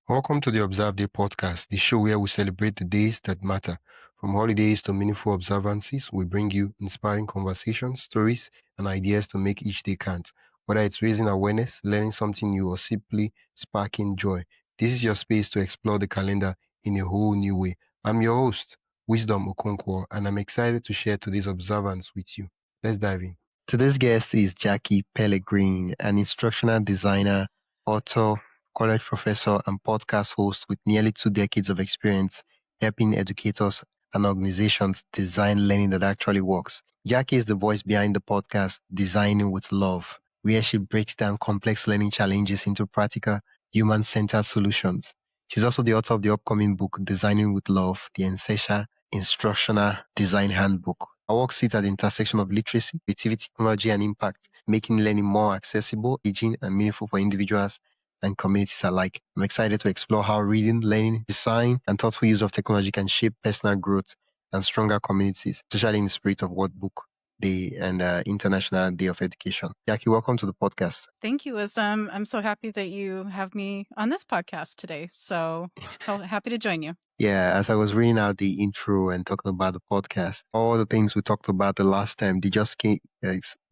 Welcome to the Observe Day podcast, the show where we celebrate the days that matter. From holidays to meaningful observances, we bring you inspiring conversations, stories, and ideas to make each day count. Whether it's raising awareness, learning something new, or simply sparking joy, this is your space to explore the calendar in a whole new way. I'm your host, Wisdom Okonkwo, and I'm excited to share today's observance with you. Let's dive in. Today's guest is Jackie Pelegrin, an instructional designer, author, college professor, and podcast host with nearly 2 decades of experience helping educators and organizations design learning that actually works. Jackie is the voice behind the podcast Designing with Love, where she breaks down complex learning challenges into practical, human-centered solutions. She's also the author of the upcoming book Designing with Love, the essential instructional design handbook. Her work sits at the intersection of literacy, creativity, technology, and impact, making learning more accessible, engaging, and meaningful for individuals and communities alike. I'm excited to explore how reading, learning, design, and thoughtful use of technology can shape personal growth and stronger communities, especially in the spirit of World Book Day and International Day of Education. Jackie, welcome to the podcast. Thank you, Wisdom. I'm so happy that you have me on this podcast today. So happy to join you. Yeah, as I was reading out the intro and talking about the podcast, all the things we talked about the last time, they just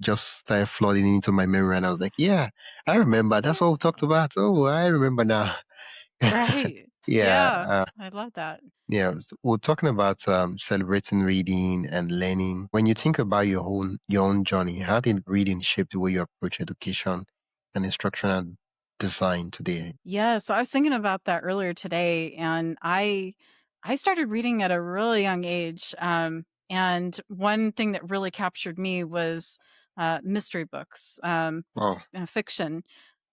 started flooding into my memory, and I was like, "Yeah, I remember. That's what we talked about. Oh, I remember now." Right. Yeah, Yeah. I love that. yeah. We're talking about celebrating reading and learning. When you think about your own journey, how did reading shape the way you approach education and instructional design today? Yeah. So I was thinking about that earlier today, and I started reading at a really young age. And one thing that really captured me was mystery books, Oh, fiction.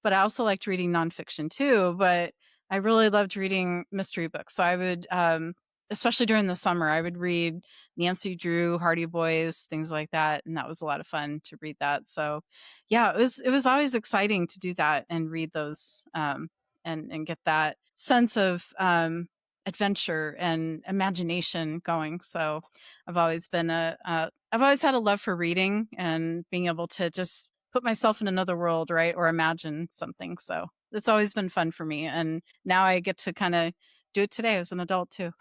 But I also liked reading nonfiction too. But I really loved reading mystery books. So I would, especially during the summer, I would read Nancy Drew, Hardy Boys, things like that, and that was a lot of fun to read that. So, yeah, it was always exciting to do that and read those, and get that sense of adventure and imagination going. So, I've always had a love for reading and being able to just put myself in another world, right? Or imagine something. So it's always been fun for me. And now I get to kind of do it today as an adult too.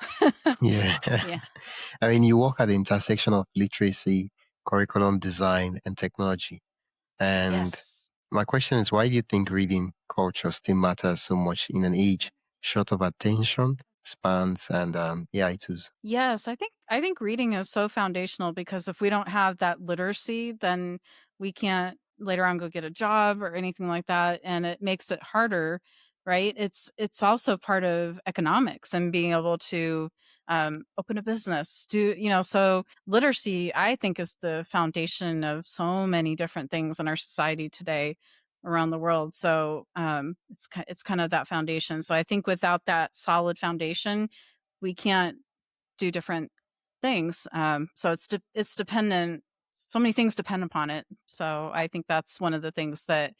yeah. Yeah. I mean, you work at the intersection of literacy, curriculum design, and technology. And Yes. my question is, why do you think reading culture still matters so much in an age short of attention spans and AI tools? Yes, I think reading is so foundational because if we don't have that literacy, then we can't later on go get a job or anything like that, and it makes it harder, right? It's also part of economics and being able to open a business. So literacy, I think, is the foundation of so many different things in our society today around the world. So it's kind of that foundation. So I think without that solid foundation, we can't do different things. So it's dependent. So many things depend upon it. So I think that's one of the things that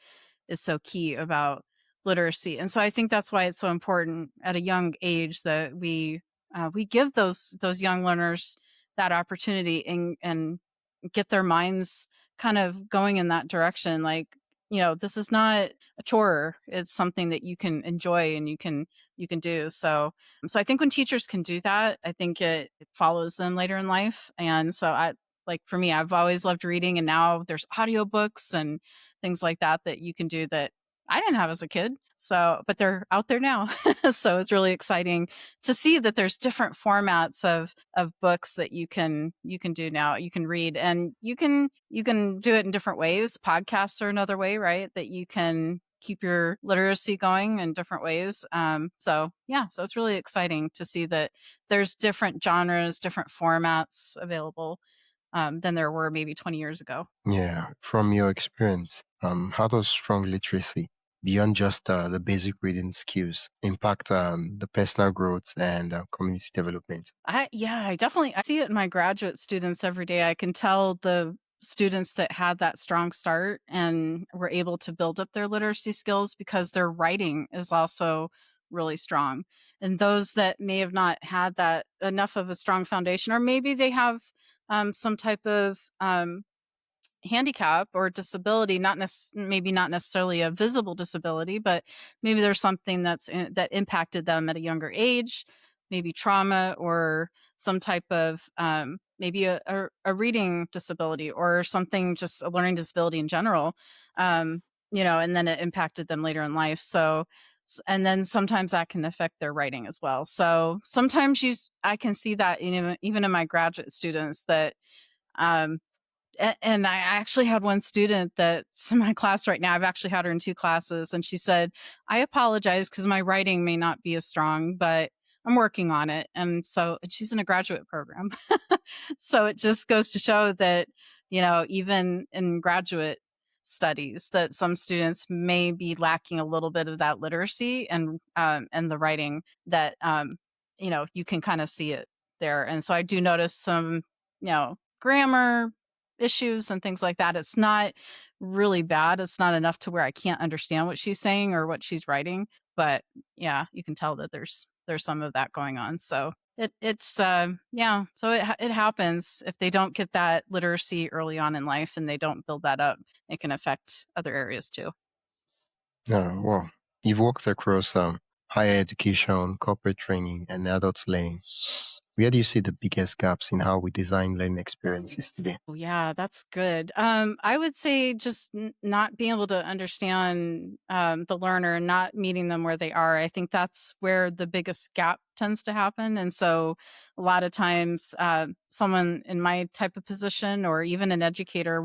is so key about literacy. And so I think that's why it's so important at a young age that we give those young learners that opportunity and get their minds kind of going in that direction. Like, this is not a chore. It's something that you can enjoy and you can do. So I think when teachers can do that, I think it follows them later in life. And so like for me, I've always loved reading, and now there's audiobooks and things like that you can do that I didn't have as a kid. So, but they're out there now. So it's really exciting to see that there's different formats of books that you can do now. You can read, and you can do it in different ways. Podcasts are another way, right? That you can keep your literacy going in different ways. So yeah, so it's really exciting to see that there's different genres, different formats available than there were maybe 20 years ago. Yeah, from your experience, how does strong literacy, beyond just the basic reading skills, impact the personal growth and community development? I definitely I see it in my graduate students every day. I can tell the students that had that strong start and were able to build up their literacy skills because their writing is also really strong. And those that may have not had that enough of a strong foundation, or maybe they have some type of handicap or disability, maybe not necessarily a visible disability, but maybe there's something that impacted them at a younger age, maybe trauma or some type of maybe a reading disability or something, just a learning disability in general. Um, and then it impacted them later in life. So, and then sometimes that can affect their writing as well. So sometimes I can see that even in my graduate students that um, and I actually had one student that's in my class right now. I've actually had her in 2 classes, and she said, "I apologize because my writing may not be as strong, but I'm working on it." And she's in a graduate program. So it just goes to show that, even in graduate studies, that some students may be lacking a little bit of that literacy and the writing that, you can kinda see it there. And so I do notice some, grammar issues and things like that. It's not really bad. It's not enough to where I can't understand what she's saying or what she's writing, but yeah, you can tell that there's some of that going on. So it happens if they don't get that literacy early on in life and they don't build that up. It can affect other areas too. Well, you've worked across higher education, corporate training, and adult learning. Where do you see the biggest gaps in how we design learning experiences today? Oh, yeah, that's good. I would say just not being able to understand the learner and not meeting them where they are. I think that's where the biggest gap tends to happen. And so, a lot of times, someone in my type of position or even an educator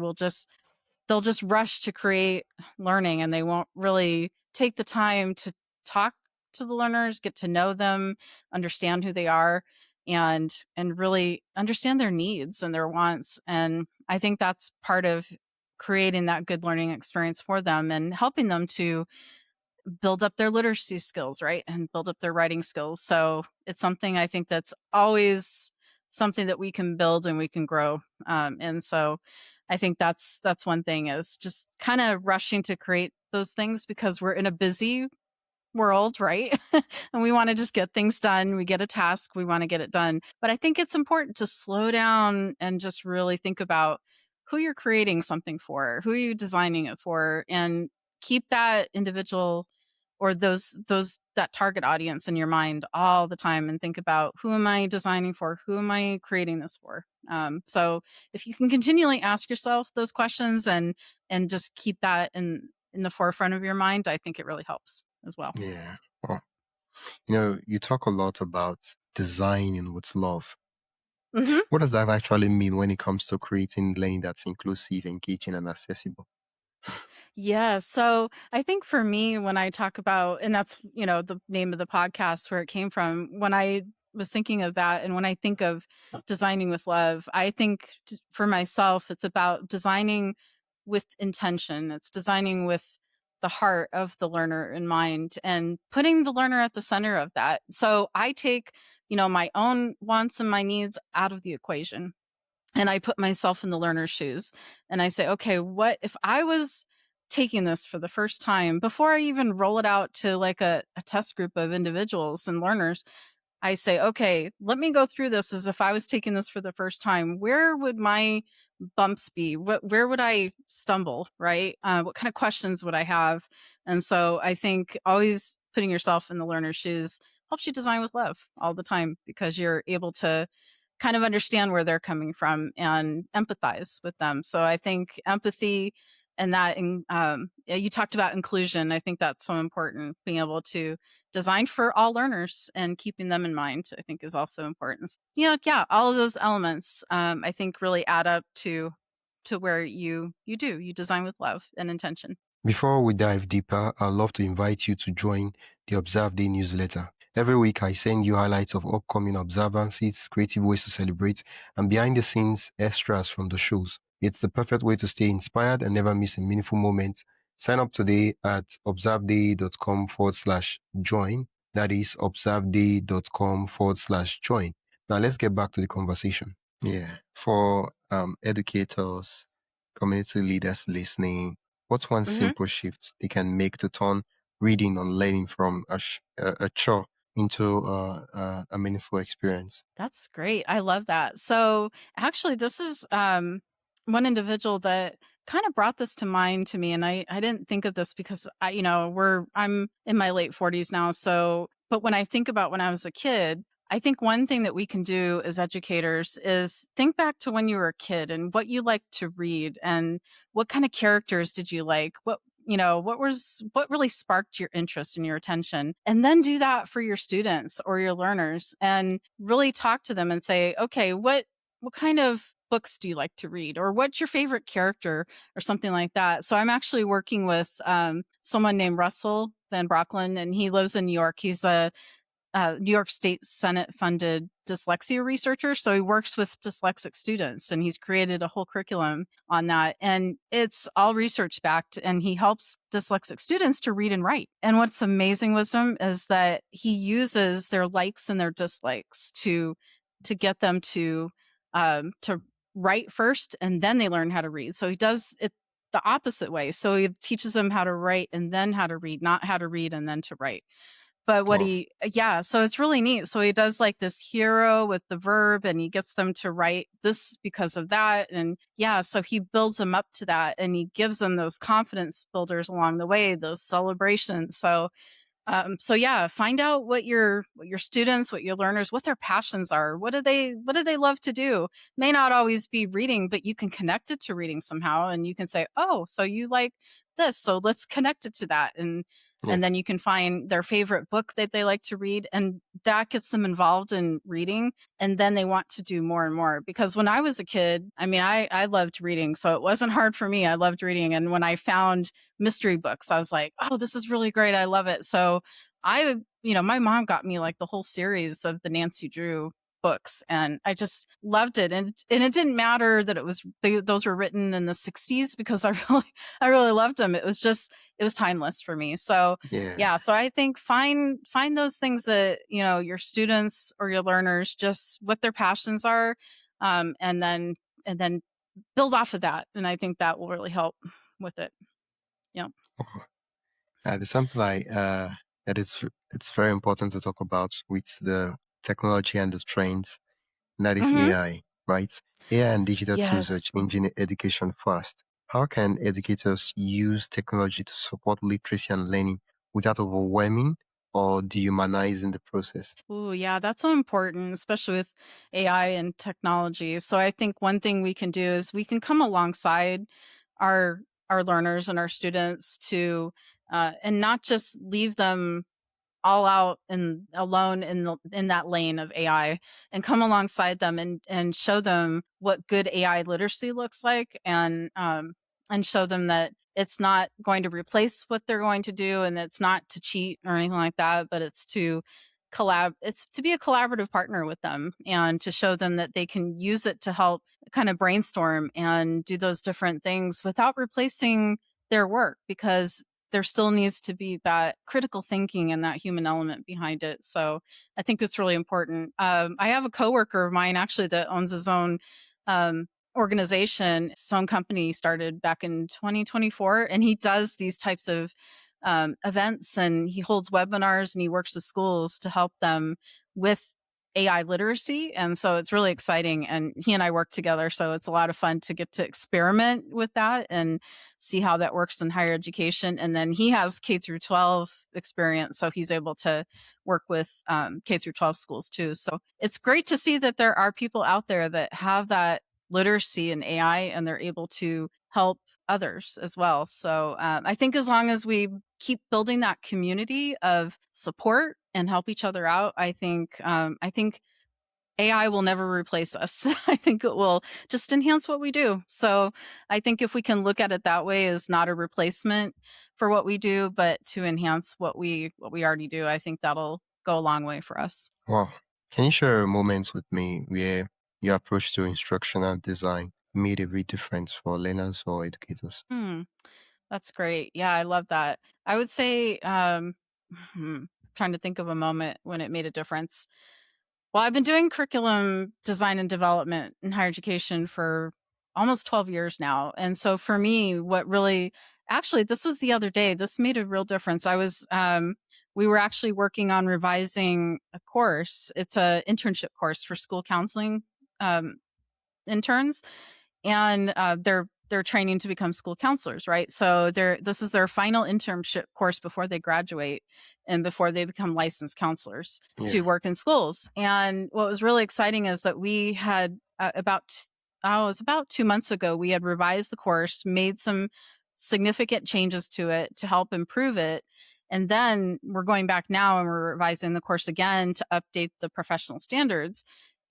they'll just rush to create learning and they won't really take the time to talk to the learners, get to know them, understand who they are and really understand their needs and their wants. And I think that's part of creating that good learning experience for them and helping them to build up their literacy skills, right? And build up their writing skills. So it's something I think that's always something that we can build and we can grow. And so I think that's one thing is just kind of rushing to create those things because we're in a busy world, right? And we want to just get things done. We get a task, we want to get it done. But I think it's important to slow down and just really think about who you're creating something for, who are you designing it for, and keep that individual or those that target audience in your mind all the time and think about who am I designing for? Who am I creating this for? So if you can continually ask yourself those questions and just keep that in the forefront of your mind, I think it really helps as well. Yeah. Well, you talk a lot about designing with love. Mhm. What does that actually mean when it comes to creating learning that's inclusive, engaging, and accessible? Yeah. So I think for me, when I talk about, and that's, the name of the podcast where it came from, when I was thinking of that, and when I think of designing with love, I think for myself, it's about designing with intention. It's designing with the heart of the learner in mind and putting the learner at the center of that. So I take, my own wants and my needs out of the equation and I put myself in the learner's shoes and I say, okay, what if I was taking this for the first time before I even roll it out to like a test group of individuals and learners? I say, okay, let me go through this as if I was taking this for the first time. Where would my bumps be? Where would I stumble? Right? What kind of questions would I have? And so I think always putting yourself in the learner's shoes helps you design with love all the time because you're able to kind of understand where they're coming from and empathize with them. So I think empathy and yeah, you talked about inclusion. I think that's so important. Being able to design for all learners and keeping them in mind, I think, is also important. Yeah, all of those elements, I think, really add up to where you design with love and intention. Before we dive deeper, I'd love to invite you to join the Observe Day newsletter. Every week, I send you highlights of upcoming observances, creative ways to celebrate, and behind the scenes extras from the shows. It's the perfect way to stay inspired and never miss a meaningful moment. Sign up today at observeday.com/join. That is observeday.com/join. Now, let's get back to the conversation. Yeah. For educators, community leaders listening, what's one Mhm. simple shift they can make to turn reading or learning from a chore into a meaningful experience? That's great. I love that. So actually, this is one individual that kind of brought this to mind to me, and I didn't think of this because I'm in my late 40s now. So, but when I think about when I was a kid, I think one thing that we can do as educators is think back to when you were a kid and what you liked to read and what kind of characters did you like? What really sparked your interest and your attention? And then do that for your students or your learners and really talk to them and say, okay, what kind of books do you like to read, or what's your favorite character, or something like that. So I'm actually working with someone named Russell Van Brocklin, and he lives in New York. He's a New York State Senate funded dyslexia researcher. So he works with dyslexic students, and he's created a whole curriculum on that. And it's all research backed, and he helps dyslexic students to read and write. And what's amazing, Wisdom, is that he uses their likes and their dislikes to get them to write first, and then they learn how to read. So he does it the opposite way. So he teaches them how to write and then how to read, not how to read and then to write. But Wow. yeah, so it's really neat. So he does like this hero with the verb, and he gets them to write this because of that. And yeah, so he builds them up to that, and he gives them those confidence builders along the way, those celebrations. So yeah, find out what your students, what your learners, what their passions are. What do they love to do? May not always be reading, but you can connect it to reading somehow, and you can say, "Oh, so you like this, so let's connect it to that." And Yeah. then you can find their favorite book that they like to read, and that gets them involved in reading, and then they want to do more and more. Because when I was a kid, I mean, I loved reading, so it wasn't hard for me. I loved reading, and when I found mystery books, I was like, "Oh, this is really great. I love it." So my mom got me like the whole series of the Nancy Drew books, and I just loved it. And it didn't matter that those were written in the 60s, because I really loved them. It was timeless for me. So Yeah. yeah, so I think find those things that, your students or your learners, just what their passions are, and then build off of that. And I think that will really help with it. Yeah. Wow. There's something like that it's very important to talk about with the technology and the trends, and that is Mhm. AI, right? AI and digital tools are Yes. changing education fast. How can educators use technology to support literacy and learning without overwhelming or dehumanizing the process? Oh, yeah, that's so important, especially with AI and technology. So I think one thing we can do is we can come alongside our our learners and our students and not just leave them all out and alone in that lane of AI, and come alongside them and show them what good AI literacy looks like, and show them that it's not going to replace what they're going to do, and it's not to cheat or anything like that, but it's to be a collaborative partner with them, and to show them that they can use it to help kind of brainstorm and do those different things without replacing their work, because there still needs to be that critical thinking and that human element behind it. So I think that's really important. I have a coworker of mine actually that owns his own organization, his own company, started back in 2024, and he does these types of events, and he holds webinars, and he works with schools to help them with AI literacy. And so it's really exciting. And he and I work together. So it's a lot of fun to get to experiment with that and see how that works in higher education. And then he has K through 12 experience. So he's able to work with K through 12 schools too. So it's great to see that there are people out there that have that literacy in AI, and they're able to help others as well. So I think as long as we keep building that community of support and help each other out, I think AI will never replace us. I think it will just enhance what we do. So I think if we can look at it that way, as not a replacement for what we do, but to enhance what we already do, I think that'll go a long way for us. Wow. Can you share a moment with me where your approach to instructional design made a real difference for learners or educators? Hmm, that's great. Yeah, I love that. I would say, trying to think of a moment when it made a difference. Well, I've been doing curriculum design and development in higher education for almost 12 years now. And so for me, what really actually, this was the other day, this made a real difference. We were actually working on revising a course. It's a internship course for school counseling um, interns, and they're training to become school counselors, right? So this is their final internship course before they graduate and before they become licensed counselors to Yeah. work in schools. And what was really exciting is that we had it was about 2 months ago, we had revised the course, made some significant changes to it to help improve it. And then we're going back now and we're revising the course again to update the professional standards.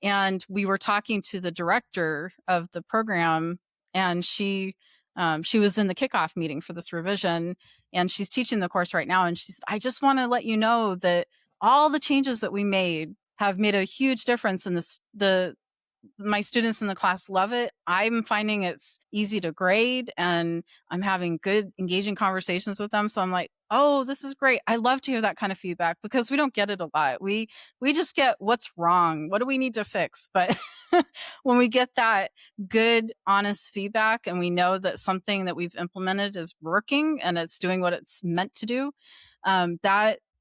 And we were talking to the director of the program, and she was in the kickoff meeting for this revision, and she's teaching the course right now. And she's, I just want to let you know that all the changes that we made have made a huge difference in the my students in the class love it. I'm finding it's easy to grade, and I'm having good, engaging conversations with them. So I'm like, oh, this is great. I love to hear that kind of feedback because we don't get it a lot. We just get what's wrong. What do we need to fix? But when we get that good, honest feedback and we know that something that we've implemented is working and it's doing what it's meant to do,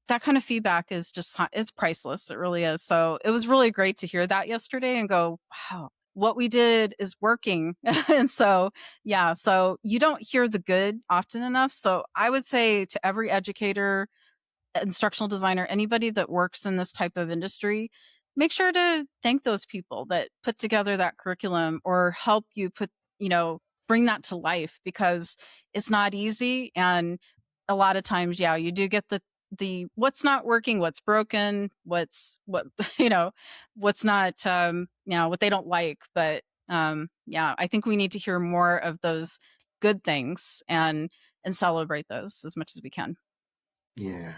that kind of feedback is just, it's priceless. It really is. So it was really great to hear that yesterday and go, wow, what we did is working. And so, yeah, so you don't hear the good often enough. So I would say to every educator, instructional designer, anybody that works in this type of industry, make sure to thank those people that put together that curriculum or help you bring that to life, because it's not easy. And a lot of times, yeah, you do get the what's not working, what's broken, what what's not what they don't like. But yeah, I think we need to hear more of those good things and celebrate those as much as we can. Yeah.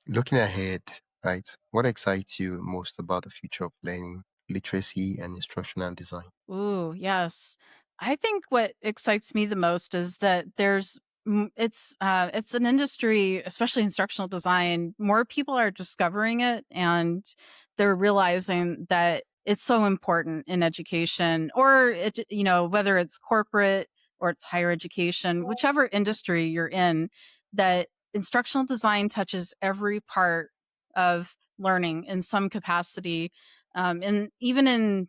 Looking ahead, right? What excites you most about the future of learning, literacy, and instructional design? Ooh, yes. I think what excites me the most is that it's an industry, especially instructional design. More people are discovering it, and they're realizing that it's so important in education, or whether it's corporate or it's higher education, whichever industry you're in, that instructional design touches every part of learning in some capacity. And even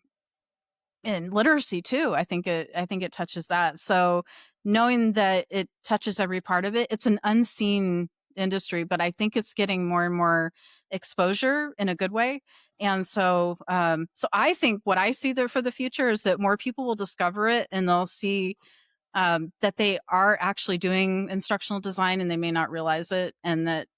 in literacy too, I think it touches that. So knowing that it touches every part of it, it's an unseen industry, but I think it's getting more and more exposure in a good way. And so I think what I see there for the future is that more people will discover it, and they'll see that they are actually doing instructional design and they may not realize it, and that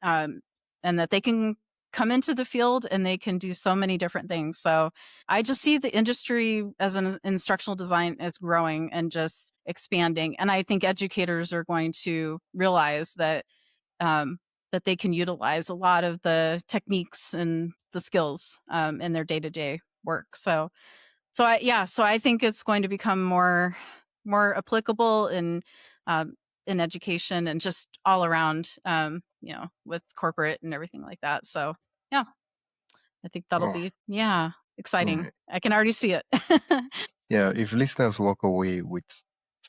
they can come into the field and they can do so many different things. So I just see the industry as an instructional design as growing and just expanding. And I think educators are going to realize um, that they can utilize a lot of the techniques and the skills in their day to day work. So I think it's going to become more applicable in education and just all around, with corporate and everything like that. So yeah, I think that'll Oh, be, yeah. exciting. I can already see it. Yeah, if listeners walk away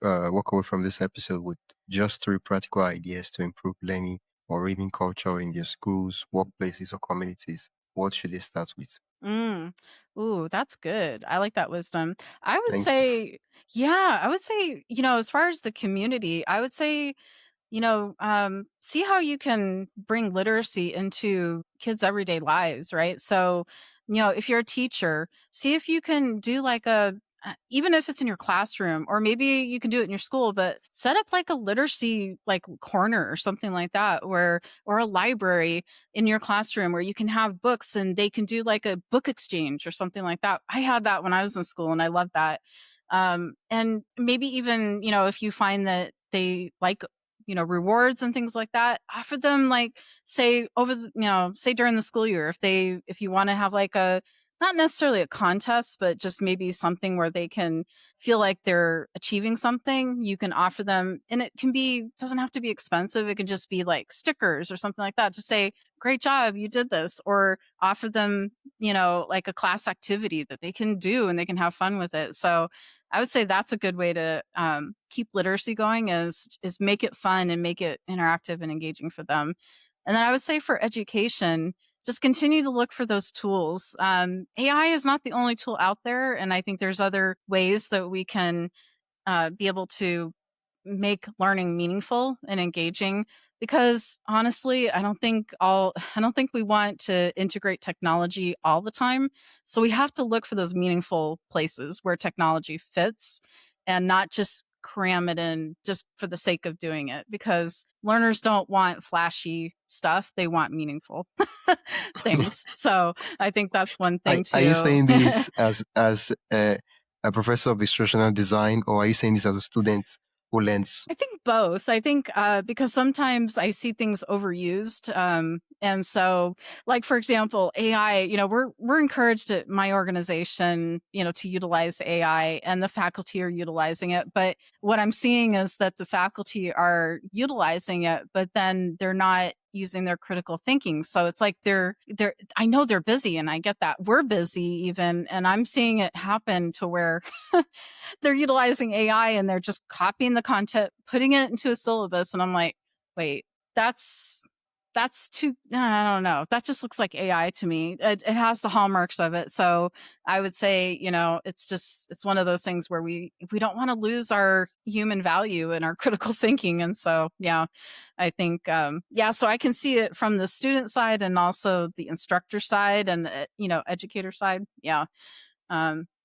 from this episode with just three practical ideas to improve learning or reading culture in their schools, workplaces, or communities, what should they start with? Mm. Ooh, that's good. I like that wisdom. I would Thank you. say, yeah, I would say, as far as the community, I would say, see how you can bring literacy into kids' everyday lives, right? So, if you're a teacher, see if you can do like even if it's in your classroom, or maybe you can do it in your school, but set up like a literacy like corner or something like that, or a library in your classroom where you can have books and they can do like a book exchange or something like that. I had that when I was in school and I loved that. And maybe even, if you find that they like rewards and things like that, offer them like, say say during the school year, if you want to have like a, not necessarily a contest, but just maybe something where they can feel like they're achieving something, you can offer them, and it doesn't have to be expensive. It can just be like stickers or something like that. Just say, great job, you did this, or offer them, like a class activity that they can do and they can have fun with it. So I would say that's a good way to keep literacy going, is make it fun and make it interactive and engaging for them. And then I would say for education, just continue to look for those tools. AI is not the only tool out there, and I think there's other ways that we can be able to make learning meaningful and engaging, because honestly I don't think we want to integrate technology all the time, so we have to look for those meaningful places where technology fits and not just cram it in just for the sake of doing it, because learners don't want flashy stuff, they want meaningful things. So I think that's one thing Are you too. saying this as a professor of instructional design, or are you saying this as a student who learns? I think both. I think because sometimes I see things overused, and so, like for example, AI. We're encouraged at my organization, to utilize AI, and the faculty are utilizing it. But what I'm seeing is that the faculty are utilizing it, but then they're not using their critical thinking. So it's like they're. I know they're busy, and I get that we're busy even, and I'm seeing it happen to where they're utilizing AI and they're just copying the content, putting it into a syllabus. And I'm like, wait, that's too, I don't know. That just looks like AI to me. It has the hallmarks of it. So I would say, it's one of those things where we don't want to lose our human value and our critical thinking. And so, yeah, I think, so I can see it from the student side and also the instructor side and the, educator side. Yeah.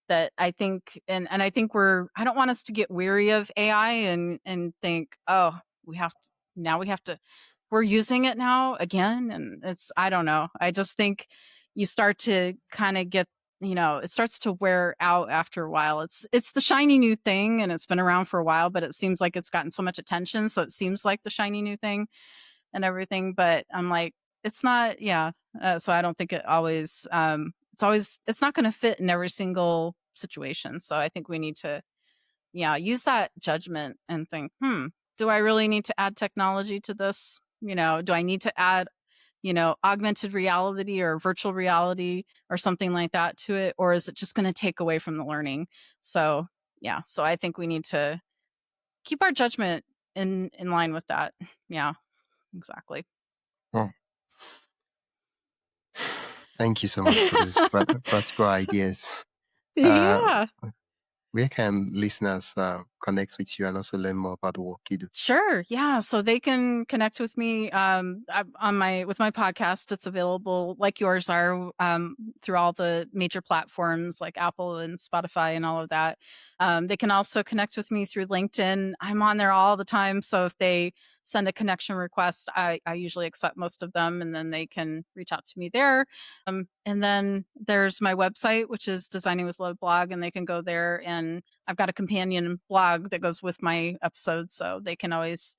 That I think, and I think I don't want us to get weary of AI and think, oh, we have to, we're using it now again. And I don't know. I just think you start to kind of get, it starts to wear out after a while. It's the shiny new thing, and it's been around for a while, but it seems like it's gotten so much attention. So it seems like the shiny new thing and everything. But I'm like, it's not, yeah. So I don't think it's not going to fit in every single situation. So I think we need to, yeah, use that judgment and think, do I really need to add technology to this? Do I need to add, augmented reality or virtual reality or something like that to it? Or is it just going to take away from the learning? So, yeah, so I think we need to keep our judgment in line with that. Yeah, exactly. Oh, thank you so much for those practical ideas. Uh, Yeah. where can listeners connect with you and also learn more about the work you do? Sure. Yeah. So they can connect with me with my podcast. It's available like yours are through all the major platforms like Apple and Spotify and all of that. They can also connect with me through LinkedIn. I'm on there all the time. So if they send a connection request, I usually accept most of them, and then they can reach out to me there. And then there's my website, which is Designing with Love blog, and they can go there, and I've got a companion blog that goes with my episodes, so they can always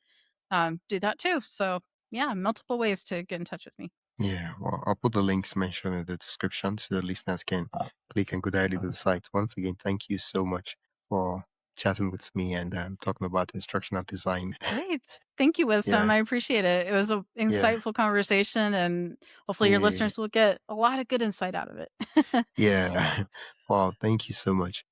do that too. So yeah, multiple ways to get in touch with me. Yeah, well, I'll put the links mentioned in the description so the listeners can click and go directly to the site. Once again, thank you so much for chatting with me and talking about instructional design. Great. Thank you, Wisdom. Yeah, I appreciate it. It was an yeah, insightful conversation, and hopefully your yeah, listeners will get a lot of good insight out of it. yeah. Wow, thank you so much.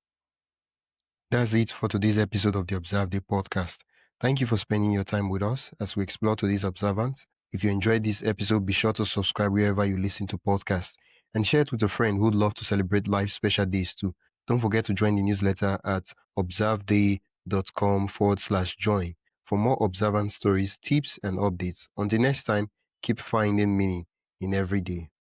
That's it for today's episode of the Observe Day podcast. Thank you for spending your time with us as we explore today's observance. If you enjoyed this episode, be sure to subscribe wherever you listen to podcasts and share it with a friend who'd love to celebrate life special days too. Don't forget to join the newsletter at observeday.com/join for more observance stories, tips, and updates. Until next time, keep finding meaning in every day.